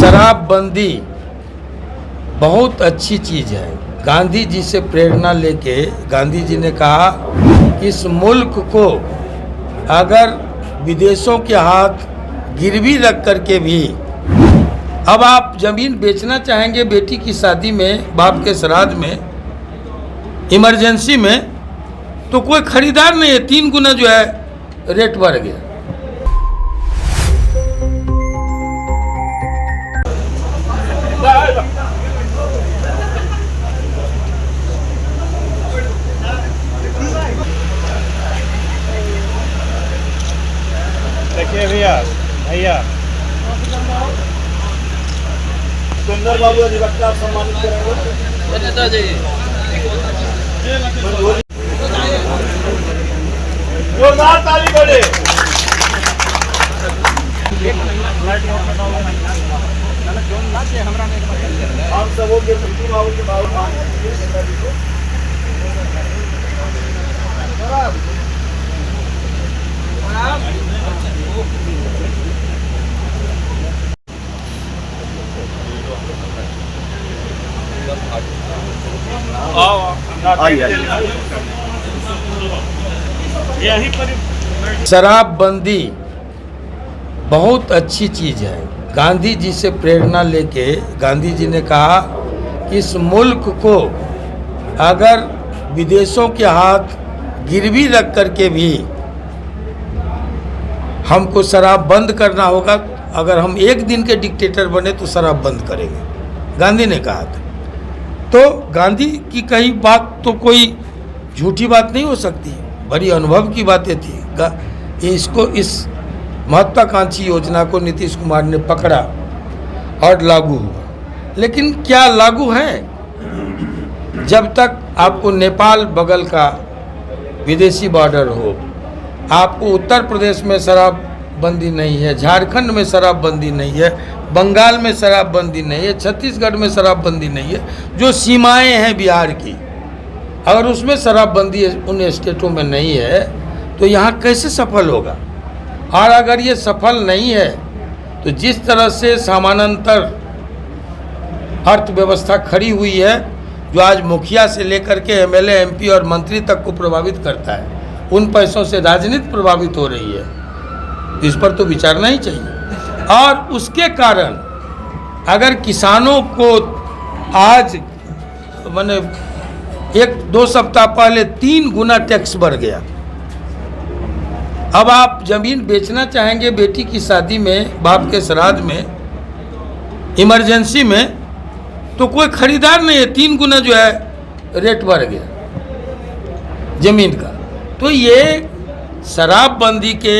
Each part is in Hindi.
शराबबंदी बहुत अच्छी चीज़ है। गांधी जी से प्रेरणा लेके गांधी जी ने कहा कि इस मुल्क को अगर विदेशों के हाथ गिरवी रख करके भी अब आप ज़मीन बेचना चाहेंगे बेटी की शादी में, बाप के श्राद्ध में, इमरजेंसी में, तो कोई खरीदार नहीं है। 3 गुना जो है रेट बढ़ गया। देखिए भैया सुंदर बाबू अधिवक्ता सम्मानित करेंगे। जोरदार ताली बजे। हम सबों के पृथ्वी बाबू के बाबू शराबबंदी बहुत अच्छी चीज़ है। गांधी जी से प्रेरणा लेके गांधी जी ने कहा कि इस मुल्क को अगर विदेशों के हाथ गिरवी रख करके भी हमको शराब बंद करना होगा। अगर हम एक दिन के डिक्टेटर बने तो शराब बंद करेंगे, गांधी ने कहा था। तो गांधी की कही बात तो कोई झूठी बात नहीं हो सकती, बड़ी अनुभव की बातें थी। इसको इस महत्वाकांक्षी योजना को नीतीश कुमार ने पकड़ा और लागू हुआ। लेकिन क्या लागू है? जब तक आपको नेपाल बगल का विदेशी बॉर्डर हो, आपको उत्तर प्रदेश में शराबबंदी नहीं है, झारखंड में शराबबंदी नहीं है, बंगाल में शराबबंदी नहीं है, छत्तीसगढ़ में शराबबंदी नहीं है, जो सीमाएं हैं बिहार की, अगर उसमें शराबबंदी उन स्टेटों में नहीं है तो यहाँ कैसे सफल होगा? और अगर ये सफल नहीं है तो जिस तरह से समानांतर अर्थव्यवस्था खड़ी हुई है, जो आज मुखिया से लेकर के एमएलए, एमपी और मंत्री तक को प्रभावित करता है, उन पैसों से राजनीति प्रभावित हो रही है, इस पर तो विचारना ही चाहिए। और उसके कारण अगर किसानों को आज माने 1-2 सप्ताह पहले 3 गुना टैक्स बढ़ गया। अब आप ज़मीन बेचना चाहेंगे बेटी की शादी में, बाप के श्राद्ध में, इमरजेंसी में, तो कोई खरीदार नहीं है। 3 गुना जो है रेट बढ़ गया ज़मीन का। तो ये शराबबंदी के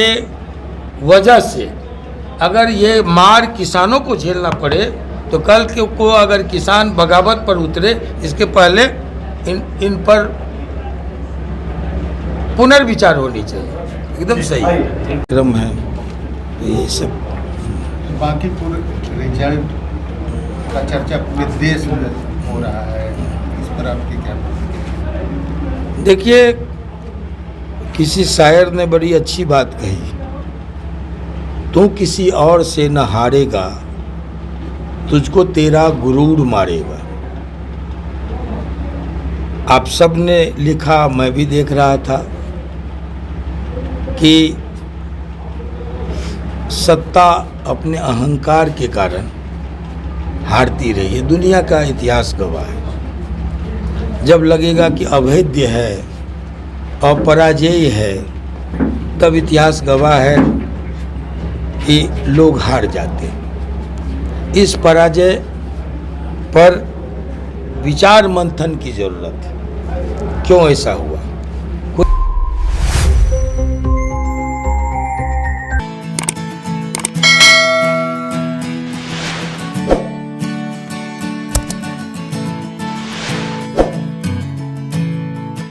वजह से अगर ये मार किसानों को झेलना पड़े तो कल को अगर किसान बगावत पर उतरे, इसके पहले इन पर पुनर्विचार होनी चाहिए। एकदम सही क्रम है। तो ये सब बाकी पूरे रिजल्ट का चर्चा पूरे देश में हो रहा है, इस पर आपकी क्या? देखिए, किसी शायर ने बड़ी अच्छी बात कही, तू किसी और से न हारेगा, तुझको तेरा गुरूर मारेगा। आप सब ने लिखा, मैं भी देख रहा था कि सत्ता अपने अहंकार के कारण हारती रही है। दुनिया का इतिहास गवाह है। जब लगेगा कि अभेद्य है, अपराजेय है, तब इतिहास गवाह है कि लोग हार जाते। इस पराजय पर विचार मंथन की जरूरत है। क्यों ऐसा हुआ?